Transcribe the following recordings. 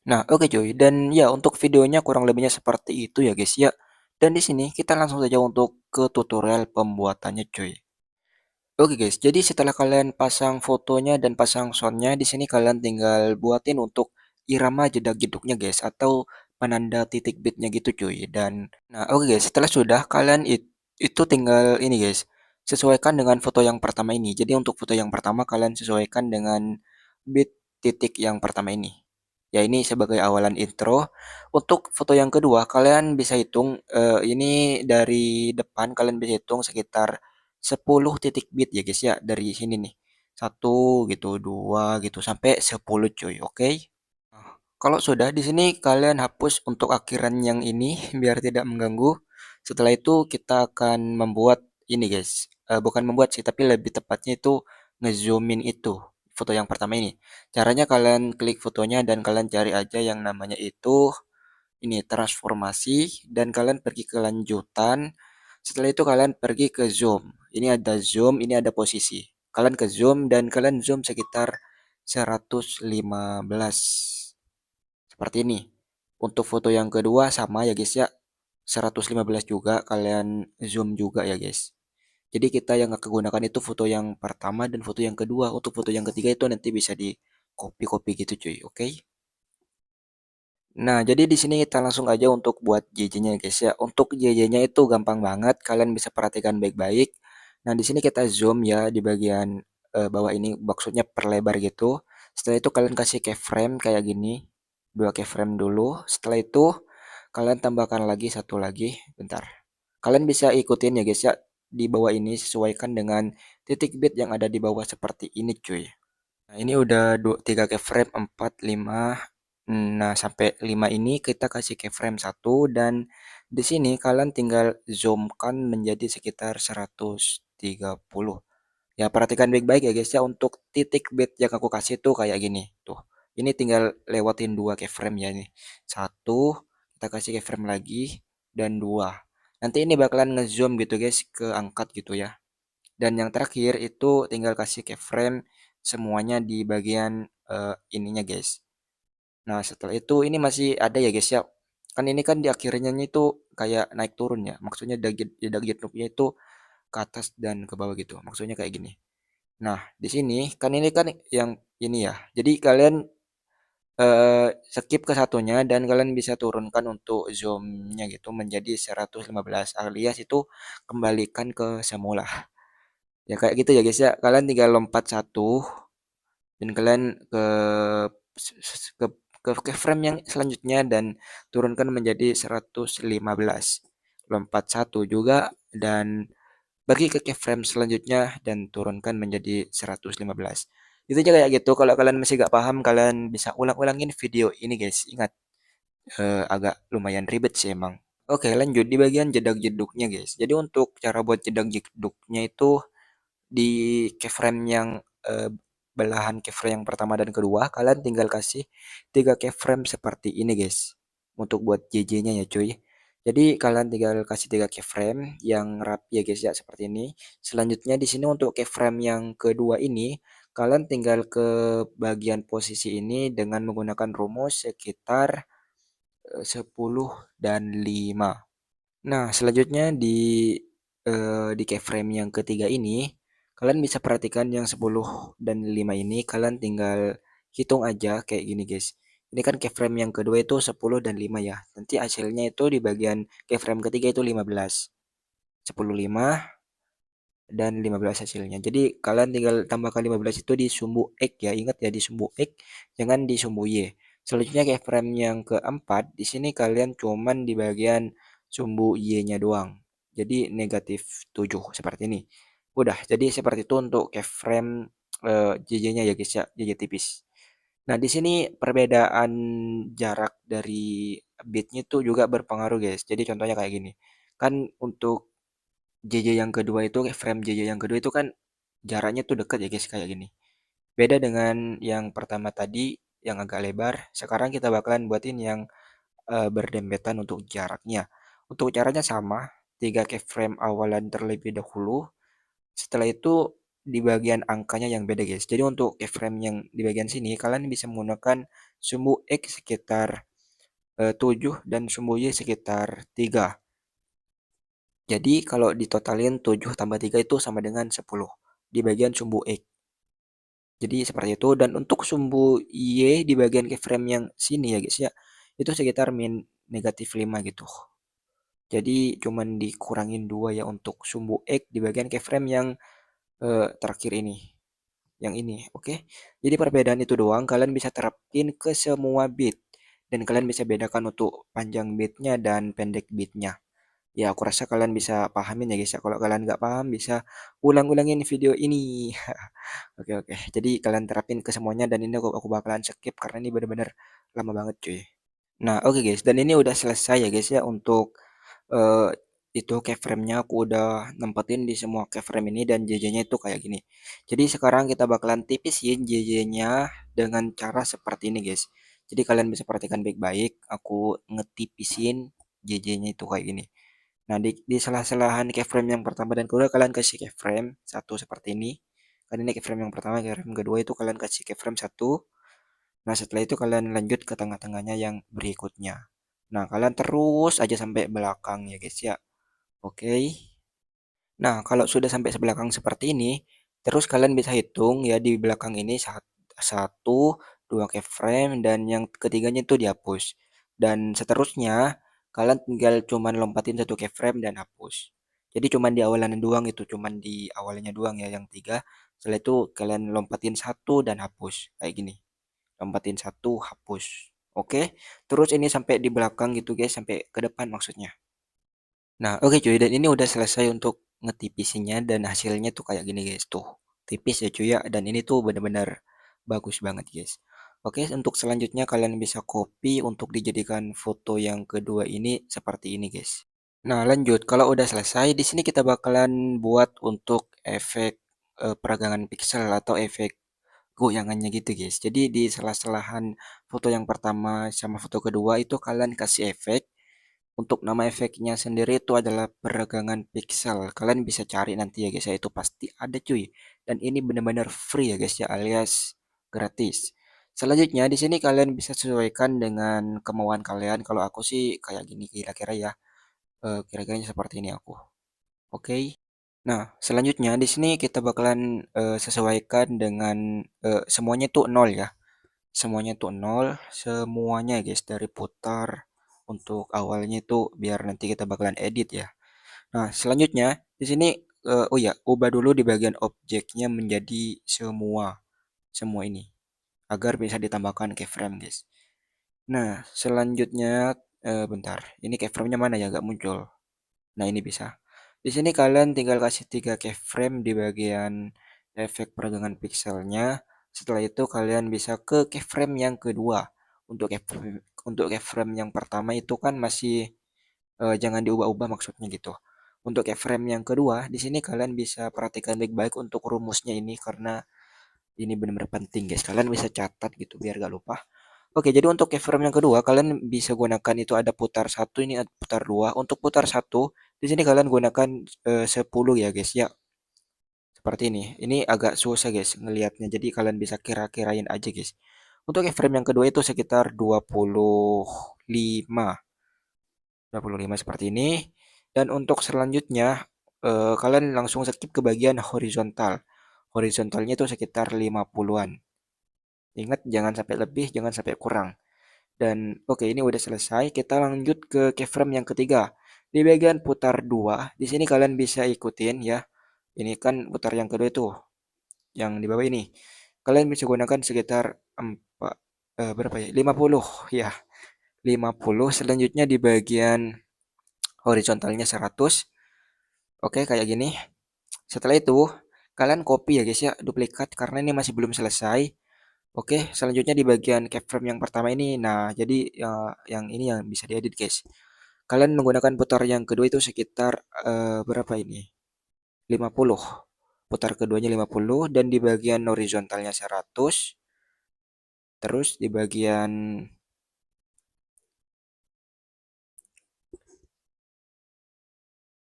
Nah, oke cuy. Dan ya untuk videonya kurang lebihnya seperti itu ya guys ya. Dan di sini kita langsung saja untuk ke tutorial pembuatannya cuy. Oke guys, jadi setelah kalian pasang fotonya dan pasang soundnya, di sini kalian tinggal buatin untuk irama jedak-jeduknya guys, atau penanda titik beatnya gitu cuy. Dan nah oke guys, setelah sudah kalian itu tinggal ini guys, sesuaikan dengan foto yang pertama ini. Jadi untuk foto yang pertama kalian sesuaikan dengan beat titik yang pertama ini. Ya ini sebagai awalan intro. Untuk foto yang kedua kalian bisa hitung ini dari depan kalian bisa hitung sekitar 10 titik bit ya guys ya dari sini nih. Satu gitu, dua gitu sampai 10 cuy, oke? Nah, kalau sudah di sini kalian hapus untuk akhiran yang ini biar tidak mengganggu. Setelah itu kita akan membuat ini guys. Bukan membuat sih, tapi lebih tepatnya itu ngezoomin itu foto yang pertama ini. Caranya kalian klik fotonya dan kalian cari aja yang namanya itu ini transformasi dan kalian pergi ke lanjutan. Setelah itu kalian pergi ke zoom. Ini ada zoom, ini ada posisi. Kalian ke zoom dan kalian zoom sekitar 115. Seperti ini. Untuk foto yang kedua sama ya guys ya. 115 juga kalian zoom juga ya guys. Jadi kita yang akan gunakan itu foto yang pertama dan foto yang kedua. Untuk foto yang ketiga itu nanti bisa di copy-copy gitu cuy, oke? Nah, jadi di sini kita langsung aja untuk buat JJ-nya guys ya. Untuk JJ-nya itu gampang banget, kalian bisa perhatikan baik-baik. Nah, di sini kita zoom ya di bagian bawah ini, maksudnya perlebar gitu. Setelah itu kalian kasih keyframe kayak gini, dua keyframe dulu. Setelah itu kalian tambahkan lagi satu lagi, bentar. Kalian bisa ikutin ya guys ya di bawah ini sesuaikan dengan titik bit yang ada di bawah seperti ini cuy. Nah, ini udah 3 keyframe, 4, 5. Nah, sampai 5 ini kita kasih keyframe satu dan di sini kalian tinggal zoomkan menjadi sekitar 130. Ya, perhatikan baik-baik ya guys ya untuk titik bit yang aku kasih tuh kayak gini. Tuh. Ini tinggal lewatin dua keyframe ya nih. Satu, kita kasih keyframe lagi dan dua. Nanti ini bakalan ngezoom gitu guys ke angkat gitu ya. Dan yang terakhir itu tinggal kasih keyframe semuanya di bagian ininya guys. Nah setelah itu ini masih ada ya guys ya. Kan ini kan di akhirnya itu kayak naik turun ya. Maksudnya daging loopnya itu ke atas dan ke bawah gitu. Maksudnya kayak gini. Nah di sini kan ini kan yang ini ya. Jadi kalian skip ke satunya dan kalian bisa turunkan untuk zoomnya gitu menjadi 115 alias itu kembalikan ke semula. Ya kayak gitu ya guys ya. Kalian tinggal lompat satu dan kalian ke ke frame yang selanjutnya dan turunkan menjadi 115. Lompat satu juga dan bagi ke keyframe selanjutnya dan turunkan menjadi 115. Itu aja kayak gitu. Kalau kalian masih gak paham, kalian bisa ulang-ulangin video ini guys. Ingat, agak lumayan ribet sih emang. Oke, lanjut di bagian jedak-jeduknya guys. Jadi untuk cara buat jedak-jeduknya itu di keyframe yang eh, belahan keyframe yang pertama dan kedua kalian tinggal kasih 3 keyframe seperti ini guys untuk buat JJ-nya ya cuy. Jadi kalian tinggal kasih 3 keyframe yang rapi ya guys ya seperti ini. Selanjutnya di sini untuk keyframe yang kedua ini kalian tinggal ke bagian posisi ini dengan menggunakan rumus sekitar 10 dan 5. Nah, selanjutnya di keyframe yang ketiga ini, kalian bisa perhatikan yang 10 dan 5 ini, kalian tinggal hitung aja kayak gini guys. Ini kan keyframe yang kedua itu 10 dan 5 ya. Nanti hasilnya itu di bagian keyframe ketiga itu 15. 10, 5 dan 15 hasilnya. Jadi kalian tinggal tambahkan 15 itu di sumbu X ya. Ingat ya di sumbu X, jangan di sumbu Y. Selanjutnya keyframe yang keempat, di sini kalian cuman di bagian sumbu Y-nya doang. Jadi negatif 7 seperti ini. Udah, jadi seperti itu untuk keyframe JJ-nya ya guys ya, JJ tipis. Nah, di sini perbedaan jarak dari bitnya itu juga berpengaruh guys. Jadi contohnya kayak gini. Kan untuk JJ yang kedua itu frame JJ yang kedua itu kan jaraknya tuh dekat ya guys kayak gini. Beda dengan yang pertama tadi yang agak lebar. Sekarang kita bakalan buatin yang berdempetan untuk jaraknya. Untuk caranya sama, 3 keyframe awalan terlebih dahulu. Setelah itu di bagian angkanya yang beda guys. Jadi untuk keyframe yang di bagian sini kalian bisa menggunakan sumbu X sekitar 7 dan sumbu Y sekitar 3. Jadi kalau ditotalin 7 tambah 3 itu sama dengan 10 di bagian sumbu X. Jadi seperti itu, dan untuk sumbu Y di bagian keyframe yang sini ya guys ya, itu sekitar min negatif 5 gitu. Jadi cuman dikurangin 2 ya untuk sumbu X di bagian keyframe yang terakhir ini. Yang ini, oke. Jadi perbedaan itu doang kalian bisa terapin ke semua bit. Dan kalian bisa bedakan untuk panjang bitnya dan pendek bitnya. Ya, aku rasa kalian bisa pahamin ya guys ya. Kalau kalian nggak paham bisa ulang-ulangin video ini. Oke oke. Jadi kalian terapin ke semuanya dan ini aku bakalan skip karena ini bener-bener lama banget cuy. Nah, oke guys, dan ini udah selesai ya guys ya untuk eh, itu keyframe-nya aku udah nempetin di semua keyframe ini dan JJ-nya itu kayak gini. Jadi sekarang kita bakalan tipisin JJ-nya dengan cara seperti ini guys. Jadi kalian bisa perhatikan baik-baik, aku ngetipisin JJ-nya itu kayak gini. Nah, di sela-selahan keyframe yang pertama dan kedua kalian kasih keyframe satu seperti ini. Kan ini keyframe yang pertama, keyframe kedua itu kalian kasih keyframe satu. Nah, setelah itu kalian lanjut ke tengah-tengahnya yang berikutnya. Nah, kalian terus aja sampai belakang ya guys ya. Oke. Nah, kalau sudah sampai sebelakang seperti ini, terus kalian bisa hitung ya di belakang ini satu, dua keyframe dan yang ketiganya itu dihapus. Dan seterusnya, kalian tinggal cuman lompatin satu keyframe dan hapus. Jadi cuman di awalannya doang itu, cuman di awalnya doang ya yang tiga. Setelah itu kalian lompatin satu dan hapus kayak gini. Lompatin satu, hapus. Oke. Terus ini sampai di belakang gitu guys, sampai ke depan maksudnya. Nah, oke cuy, dan ini udah selesai untuk ngetipisinya dan hasilnya tuh kayak gini guys tuh. Tipis ya cuy ya, dan ini tuh benar-benar bagus banget guys. Oke, untuk selanjutnya kalian bisa copy untuk dijadikan foto yang kedua ini seperti ini guys. Nah, lanjut. Kalau udah selesai, di sini kita bakalan buat untuk efek peragangan pixel atau efek goyangannya gitu guys. Jadi di sela-selahan foto yang pertama sama foto kedua itu kalian kasih efek. Untuk nama efeknya sendiri itu adalah peregangan pixel. Kalian bisa cari nanti ya guys ya, itu pasti ada cuy. Dan ini benar-benar free ya guys ya, alias gratis. Selanjutnya di sini kalian bisa sesuaikan dengan kemauan kalian. Kalau aku sih kayak gini kira-kira ya. Kira-kiranya seperti ini aku. Oke. Nah, selanjutnya di sini kita bakalan sesuaikan dengan semuanya tuh nol ya. Semuanya tuh nol, semuanya guys dari putar untuk awalnya itu biar nanti kita bakalan edit ya. Nah, selanjutnya di sini oh ya, ubah dulu di bagian objeknya menjadi semua semua ini agar bisa ditambahkan keyframe guys. Nah, selanjutnya bentar, ini keyframe-nya mana ya, nggak muncul. Nah, ini bisa. Di sini kalian tinggal kasih 3 keyframe di bagian efek peregangan pixelnya. Setelah itu kalian bisa ke keyframe yang kedua. Untuk keyframe yang pertama itu kan masih jangan diubah-ubah maksudnya gitu. Untuk keyframe yang kedua, di sini kalian bisa perhatikan baik-baik untuk rumusnya ini karena ini benar-benar penting guys. Kalian bisa catat gitu biar gak lupa. Oke, jadi untuk keyframe yang kedua kalian bisa gunakan itu ada putar satu, ini ada putar dua. Untuk putar satu, di sini kalian gunakan 10 ya guys ya. Seperti ini. Ini agak susah guys ngelihatnya. Jadi kalian bisa kira-kirain aja guys. Untuk keyframe yang kedua itu sekitar 25. 25 seperti ini. Dan untuk selanjutnya kalian langsung skip ke bagian horizontal. Horizontalnya itu sekitar 50-an. Ingat jangan sampai lebih, jangan sampai kurang. Dan oke, ini udah selesai. Kita lanjut ke keyframe yang ketiga. Di bagian putar 2, di sini kalian bisa ikutin ya. Ini kan putar yang kedua itu, yang di bawah ini. Kalian bisa gunakan sekitar 4 berapa ya? 50 ya. 50. Selanjutnya di bagian horizontalnya 100. Oke, kayak gini. Setelah itu, kalian copy ya guys ya, duplikat karena ini masih belum selesai. Oke, selanjutnya di bagian keyframe yang pertama ini. Nah, jadi yang ini yang bisa diedit guys. Kalian menggunakan putar yang kedua itu sekitar berapa ini? 50. Putar keduanya 50 dan di bagian horizontalnya 100. Terus di bagian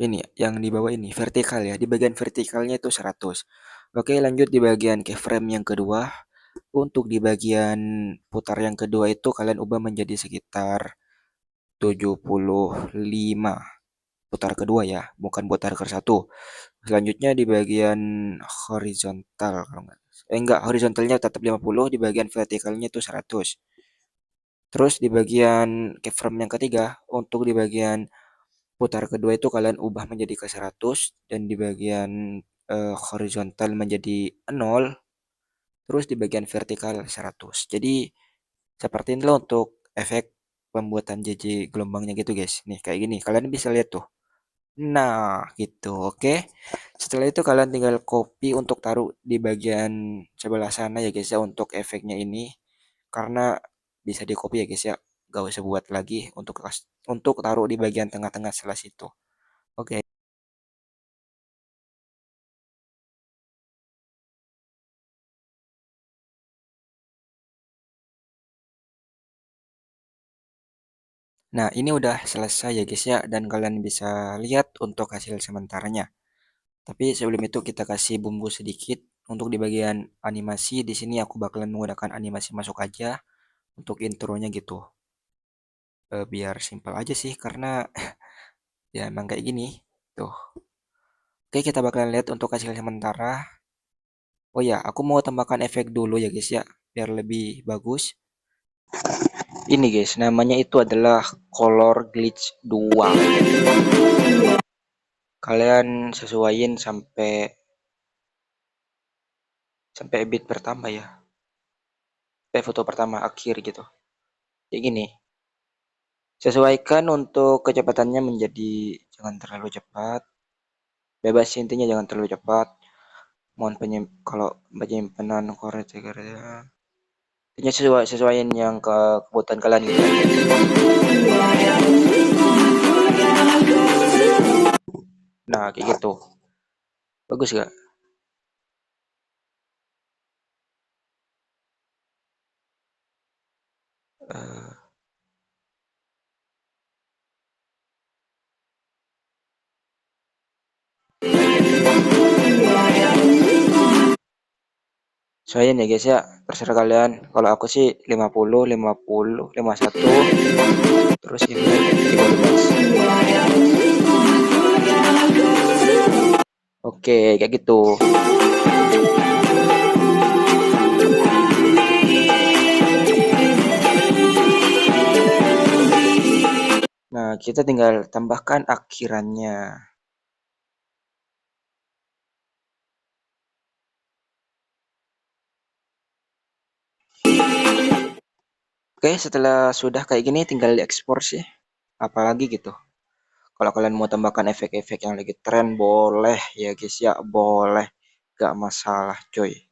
ini yang di bawah ini vertikal ya. Di bagian vertikalnya itu 100. Oke, lanjut di bagian keyframe yang kedua. Untuk di bagian putar yang kedua itu kalian ubah menjadi sekitar 75 putar kedua ya, bukan putar ke satu. Selanjutnya di bagian horizontal kalau enggak, horizontalnya tetap 50, di bagian vertikalnya itu 100. Terus di bagian keyframe yang ketiga, untuk di bagian putar kedua itu kalian ubah menjadi ke 100 dan di bagian horizontal menjadi 0, terus di bagian vertikal 100. Jadi seperti inilah untuk efek pembuatan JJ gelombangnya gitu guys. Nih kayak gini, kalian bisa lihat tuh. Nah, gitu. Oke. Setelah itu kalian tinggal copy untuk taruh di bagian sebelah sana ya guys ya untuk efeknya ini. Karena bisa di copy ya guys ya. Gak usah buat lagi untuk taruh di bagian tengah-tengah sebelah situ. Oke. Nah, ini udah selesai ya guys ya dan kalian bisa lihat untuk hasil sementaranya. Tapi sebelum itu kita kasih bumbu sedikit untuk di bagian animasi. Di sini aku bakalan menggunakan animasi masuk aja untuk intronya gitu. Biar simpel aja sih karena ya emang kayak gini. Tuh. Oke, kita bakalan lihat untuk hasil sementara. Oh ya, aku mau tambahkan efek dulu ya guys ya, biar lebih bagus. Ini guys, namanya itu adalah Color Glitch 2. Kalian sesuaiin sampai sampai bit pertama ya. Foto pertama akhir gitu. Kayak gini. Sesuaikan untuk kecepatannya menjadi jangan terlalu cepat. Bebas intinya jangan terlalu cepat. Mohon kalau penyimpanan korek ya. Intinya sesuaiin yang kebutuhan kalian gitu. Nah, kayak gitu. Bagus gak? Uh, Soalnya ya guys ya, terserah kalian. Kalau aku sih 50, 50, 51, terus ini 15. Oke, kayak gitu. Nah, kita tinggal tambahkan akhirannya. Oke, setelah sudah kayak gini tinggal diekspor sih. Apalagi gitu. Kalau kalian mau tambahkan efek-efek yang lagi tren boleh ya guys ya, boleh. Gak masalah coy.